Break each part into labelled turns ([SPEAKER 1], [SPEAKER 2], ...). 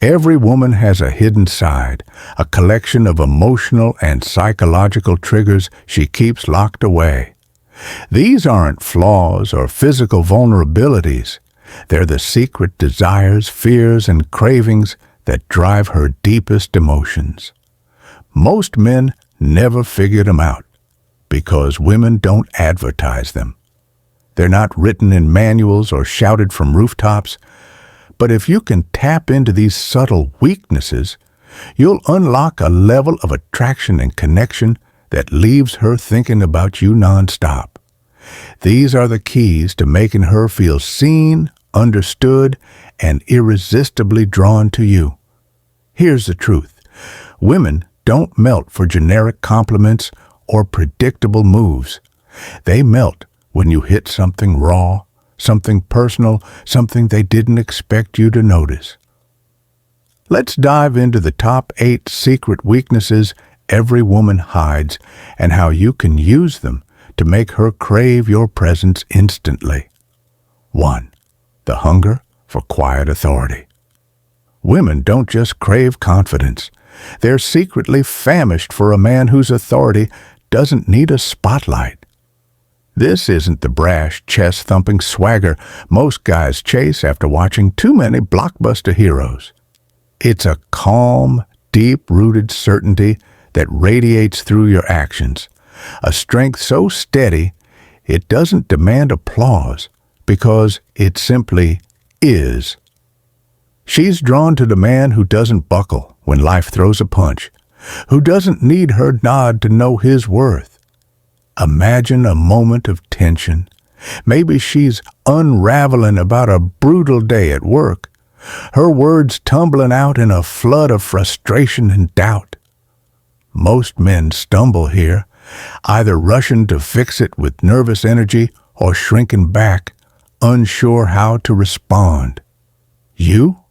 [SPEAKER 1] Every woman has a hidden side, a collection of emotional and psychological triggers she keeps locked away. These aren't flaws or physical vulnerabilities. They're the secret desires, fears, and cravings that drive her deepest emotions. Most men never figure them out because women don't advertise them. They're not written in manuals or shouted from rooftops. But if you can tap into these subtle weaknesses, you'll unlock a level of attraction and connection that leaves her thinking about you nonstop. These are the keys to making her feel seen, understood, and irresistibly drawn to you. Here's the truth. Women don't melt for generic compliments or predictable moves. They melt when you hit something raw, something personal, something they didn't expect you to notice. Let's dive into the top 8 secret weaknesses every woman hides and how you can use them to make her crave your presence instantly. 1. The hunger for quiet authority. Women don't just crave confidence. They're secretly famished for a man whose authority doesn't need a spotlight. This isn't the brash, chest-thumping swagger most guys chase after watching too many blockbuster heroes. It's a calm, deep-rooted certainty that radiates through your actions, a strength so steady it doesn't demand applause because it simply is. She's drawn to the man who doesn't buckle when life throws a punch, who doesn't need her nod to know his worth. Imagine a moment of tension. Maybe she's unraveling about a brutal day at work, her words tumbling out in a flood of frustration and doubt. Most men stumble here, either rushing to fix it with nervous energy or shrinking back, unsure how to respond. You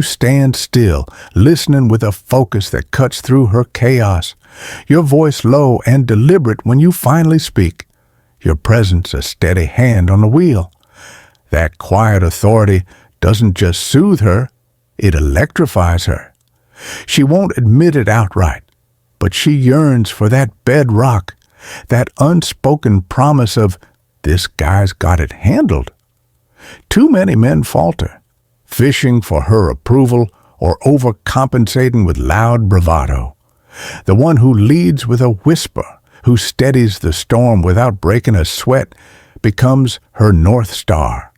[SPEAKER 1] stand still, listening with a focus that cuts through her chaos, your voice low and deliberate when you finally speak, your presence a steady hand on the wheel. That quiet authority doesn't just soothe her, it electrifies her. She won't admit it outright, but she yearns for that bedrock, that unspoken promise of, this guy's got it handled. Too many men falter, fishing for her approval or overcompensating with loud bravado. The one who leads with a whisper, who steadies the storm without breaking a sweat, becomes her North Star.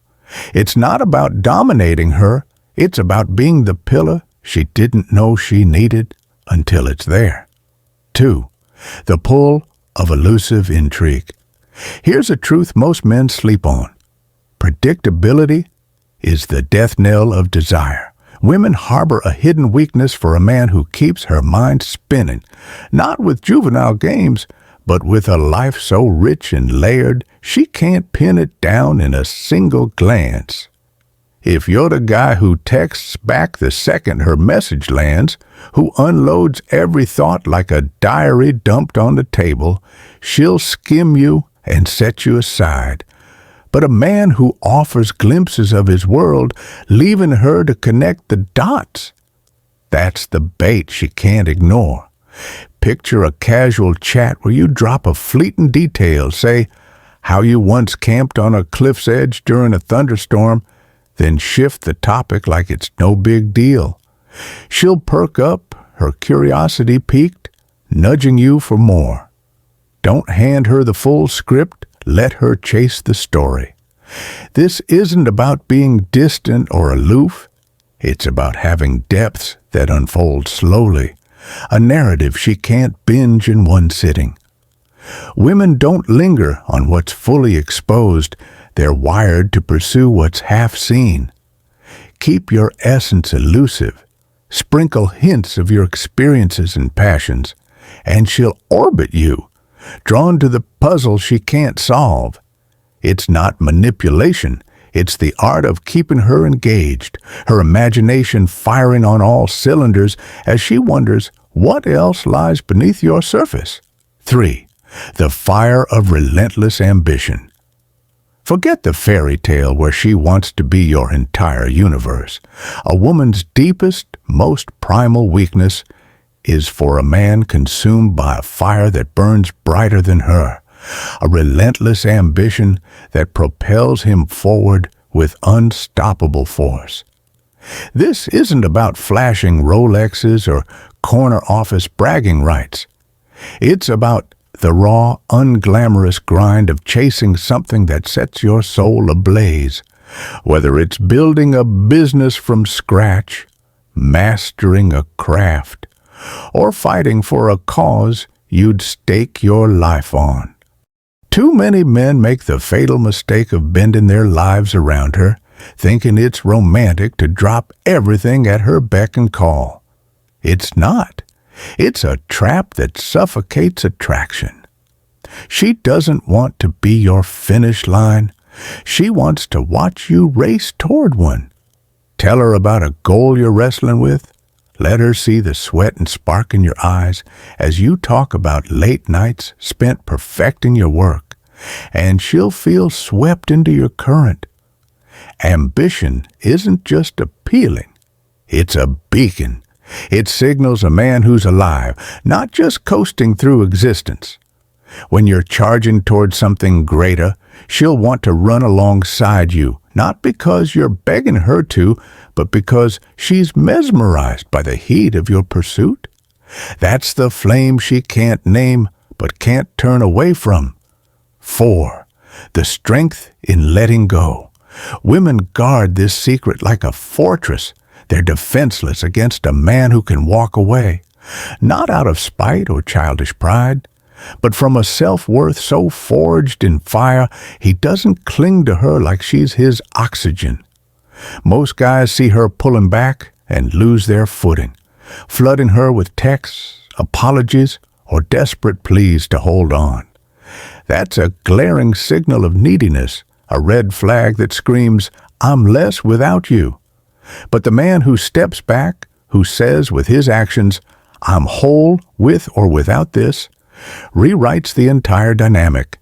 [SPEAKER 1] It's not about dominating her, it's about being the pillar she didn't know she needed until it's there. 2. The pull of elusive intrigue. Here's a truth most men sleep on. Predictability is the death knell of desire. Women harbor a hidden weakness for a man who keeps her mind spinning, not with juvenile games, but with a life so rich and layered she can't pin it down in a single glance. If you're the guy who texts back the second her message lands, who unloads every thought like a diary dumped on the table, she'll skim you and set you aside. But a man who offers glimpses of his world, leaving her to connect the dots, that's the bait she can't ignore. Picture a casual chat where you drop a fleeting detail, say how you once camped on a cliff's edge during a thunderstorm, then shift the topic like it's no big deal. She'll perk up, her curiosity piqued, nudging you for more. Don't hand her the full script. Let her chase the story. This isn't about being distant or aloof. It's about having depths that unfold slowly, a narrative she can't binge in one sitting. Women don't linger on what's fully exposed. They're wired to pursue what's half seen. Keep your essence elusive. Sprinkle hints of your experiences and passions, and she'll orbit you, drawn to the puzzle she can't solve. It's not manipulation. It's the art of keeping her engaged, her imagination firing on all cylinders as she wonders what else lies beneath your surface. 3. The fire of relentless ambition. Forget the fairy tale where she wants to be your entire universe. A woman's deepest, most primal weakness is for a man consumed by a fire that burns brighter than her, a relentless ambition that propels him forward with unstoppable force. This isn't about flashing Rolexes or corner office bragging rights. It's about the raw, unglamorous grind of chasing something that sets your soul ablaze, whether it's building a business from scratch, mastering a craft, or fighting for a cause you'd stake your life on. Too many men make the fatal mistake of bending their lives around her, thinking it's romantic to drop everything at her beck and call. It's not. It's a trap that suffocates attraction. She doesn't want to be your finish line. She wants to watch you race toward one. Tell her about a goal you're wrestling with. Let her see the sweat and spark in your eyes as you talk about late nights spent perfecting your work, and she'll feel swept into your current. Ambition isn't just appealing. It's a beacon. It signals a man who's alive, not just coasting through existence. When you're charging toward something greater, she'll want to run alongside you, not because you're begging her to, but because she's mesmerized by the heat of your pursuit. That's the flame she can't name, but can't turn away from. 4. The strength in letting go. Women guard this secret like a fortress. They're defenseless against a man who can walk away, not out of spite or childish pride, but from a self-worth so forged in fire he doesn't cling to her like she's his oxygen. Most guys see her pulling back and lose their footing, flooding her with texts, apologies, or desperate pleas to hold on. That's a glaring signal of neediness, a red flag that screams, "I'm less without you." But the man who steps back, who says with his actions, "I'm whole with or without this," rewrites the entire dynamic.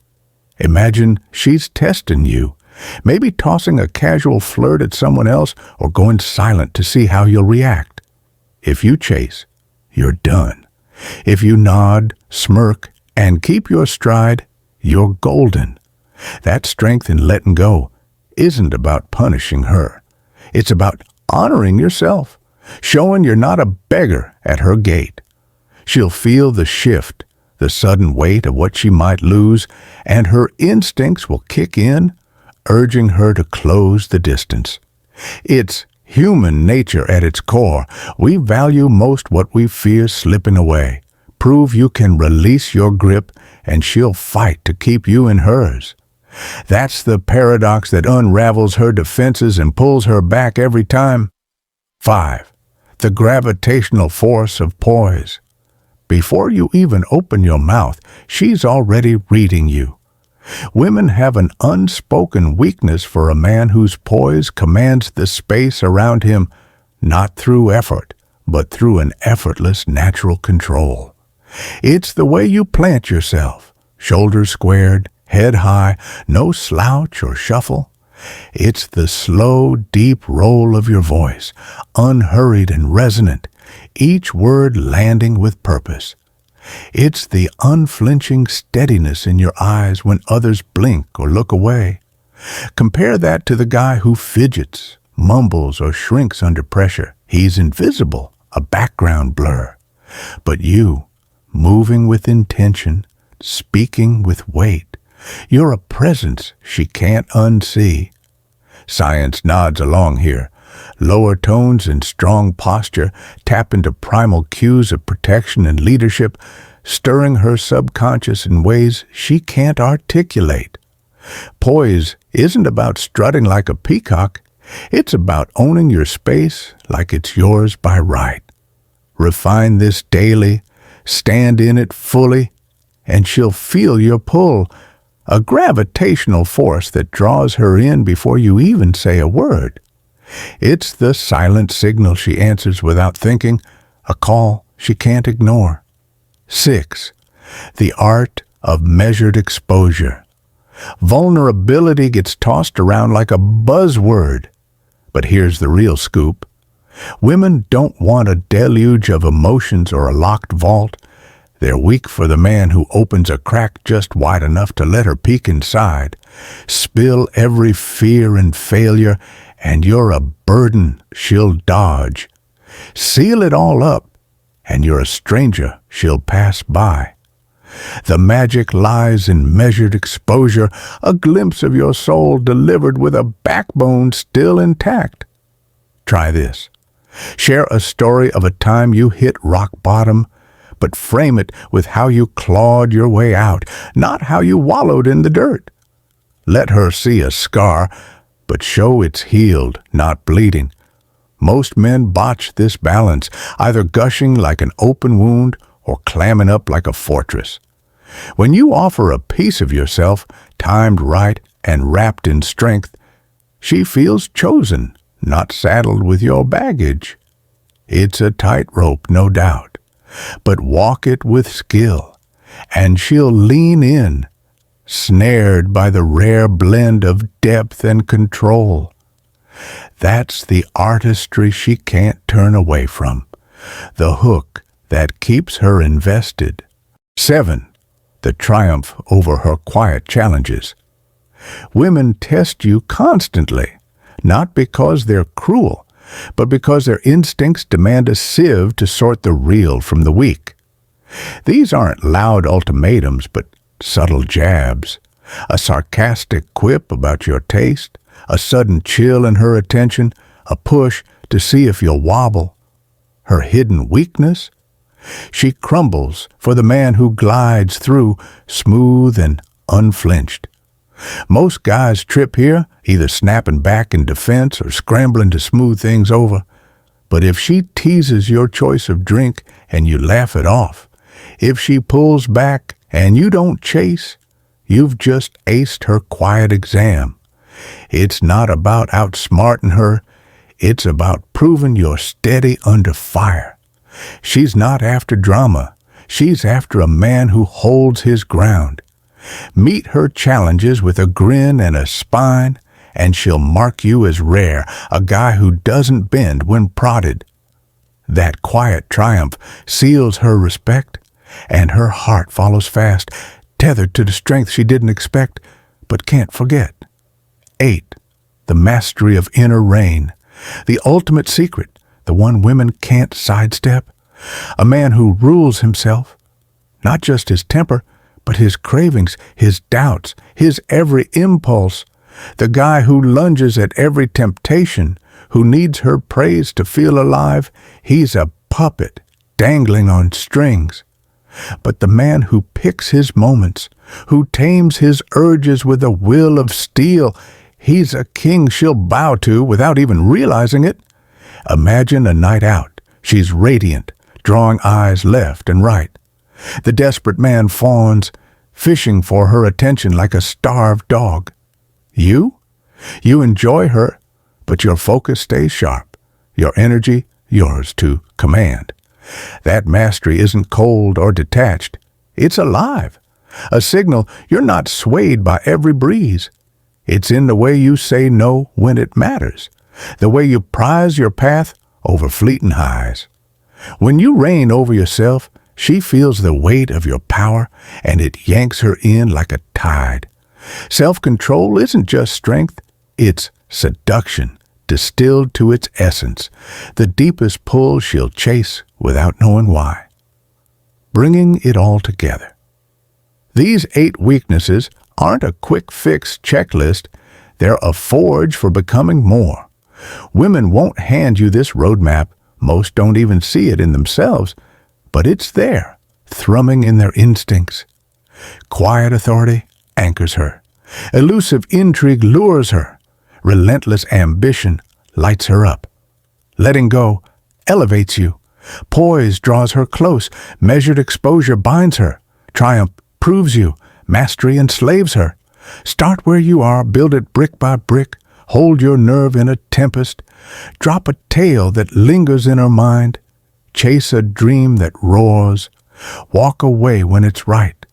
[SPEAKER 1] Imagine she's testing you, maybe tossing a casual flirt at someone else or going silent to see how you'll react. If you chase, you're done. If you nod, smirk, and keep your stride, you're golden. That strength in letting go isn't about punishing her. It's about honoring yourself, showing you're not a beggar at her gate. She'll feel the shift, the sudden weight of what she might lose, and her instincts will kick in, urging her to close the distance. It's human nature at its core. We value most what we fear slipping away. Prove you can release your grip, and she'll fight to keep you in hers. That's the paradox that unravels her defenses and pulls her back every time. 5. The gravitational force of poise. Before you even open your mouth, she's already reading you. Women have an unspoken weakness for a man whose poise commands the space around him, not through effort, but through an effortless natural control. It's the way you plant yourself, shoulders squared, head high, no slouch or shuffle. It's the slow, deep roll of your voice, unhurried and resonant, each word landing with purpose. It's the unflinching steadiness in your eyes when others blink or look away. Compare that to the guy who fidgets, mumbles, or shrinks under pressure. He's invisible, a background blur. But you, moving with intention, speaking with weight, you're a presence she can't unsee. Science nods along here. Lower tones and strong posture tap into primal cues of protection and leadership, stirring her subconscious in ways she can't articulate. Poise isn't about strutting like a peacock. It's about owning your space like it's yours by right. Refine this daily, stand in it fully, and she'll feel your pull, a gravitational force that draws her in before you even say a word. It's the silent signal she answers without thinking, a call she can't ignore. 6. The art of measured exposure. Vulnerability gets tossed around like a buzzword. But here's the real scoop. Women don't want a deluge of emotions or a locked vault. They're weak for the man who opens a crack just wide enough to let her peek inside. Spill every fear and failure, and you're a burden she'll dodge. Seal it all up, and you're a stranger she'll pass by. The magic lies in measured exposure, a glimpse of your soul delivered with a backbone still intact. Try this. Share a story of a time you hit rock bottom, but frame it with how you clawed your way out, not how you wallowed in the dirt. Let her see a scar, but show it's healed, not bleeding. Most men botch this balance, either gushing like an open wound or clamming up like a fortress. When you offer a piece of yourself, timed right and wrapped in strength, she feels chosen, not saddled with your baggage. It's a tightrope, no doubt, but walk it with skill, and she'll lean in, snared by the rare blend of depth and control. That's the artistry she can't turn away from, the hook that keeps her invested. 7. The triumph over her quiet challenges. Women test you constantly, not because they're cruel, but because their instincts demand a sieve to sort the real from the weak. These aren't loud ultimatums, but subtle jabs. A sarcastic quip about your taste, a sudden chill in her attention, a push to see if you'll wobble. Her hidden weakness? She crumbles for the man who glides through smooth and unflinched. Most guys trip here, either snapping back in defense or scrambling to smooth things over. But if she teases your choice of drink and you laugh it off, if she pulls back and you don't chase, you've just aced her quiet exam. It's not about outsmarting her, it's about proving you're steady under fire. She's not after drama, she's after a man who holds his ground. Meet her challenges with a grin and a spine, and she'll mark you as rare, a guy who doesn't bend when prodded. That quiet triumph seals her respect, and her heart follows fast, tethered to the strength she didn't expect, but can't forget. 8. The mastery of inner reign, the ultimate secret, the one women can't sidestep. A man who rules himself, not just his temper, but his cravings, his doubts, his every impulse. The guy who lunges at every temptation, who needs her praise to feel alive. He's a puppet dangling on strings. But the man who picks his moments, who tames his urges with a will of steel, he's a king she'll bow to without even realizing it. Imagine a night out. She's radiant, drawing eyes left and right. The desperate man fawns, fishing for her attention like a starved dog. You enjoy her, but your focus stays sharp, your energy yours to command. That mastery isn't cold or detached. It's alive, a signal you're not swayed by every breeze. It's in the way you say no when it matters, the way you prize your path over fleeting highs. When you reign over yourself, she feels the weight of your power, and it yanks her in like a tide. Self-control isn't just strength, it's seduction, distilled to its essence, the deepest pull she'll chase without knowing why. Bringing it all together. These 8 weaknesses aren't a quick-fix checklist, they're a forge for becoming more. Women won't hand you this roadmap, most don't even see it in themselves, but it's there, thrumming in their instincts. Quiet authority anchors her. Elusive intrigue lures her. Relentless ambition lights her up. Letting go elevates you. Poise draws her close. Measured exposure binds her. Triumph proves you. Mastery enslaves her. Start where you are, build it brick by brick. Hold your nerve in a tempest. Drop a tale that lingers in her mind. Chase a dream that roars. Walk away when it's right.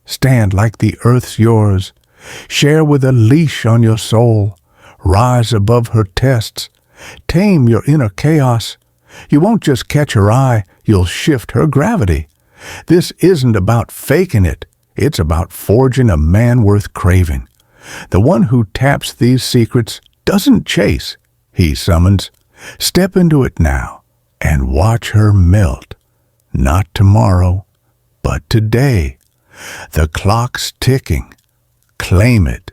[SPEAKER 1] Stand like the earth's yours. Share with a leash on your soul. Rise above her tests. Tame your inner chaos. You won't just catch her eye, you'll shift her gravity. This isn't about faking it. It's about forging a man worth craving. The one who taps these secrets doesn't chase, he summons. Step into it now and watch her melt. Not tomorrow, but today. The clock's ticking. Claim it.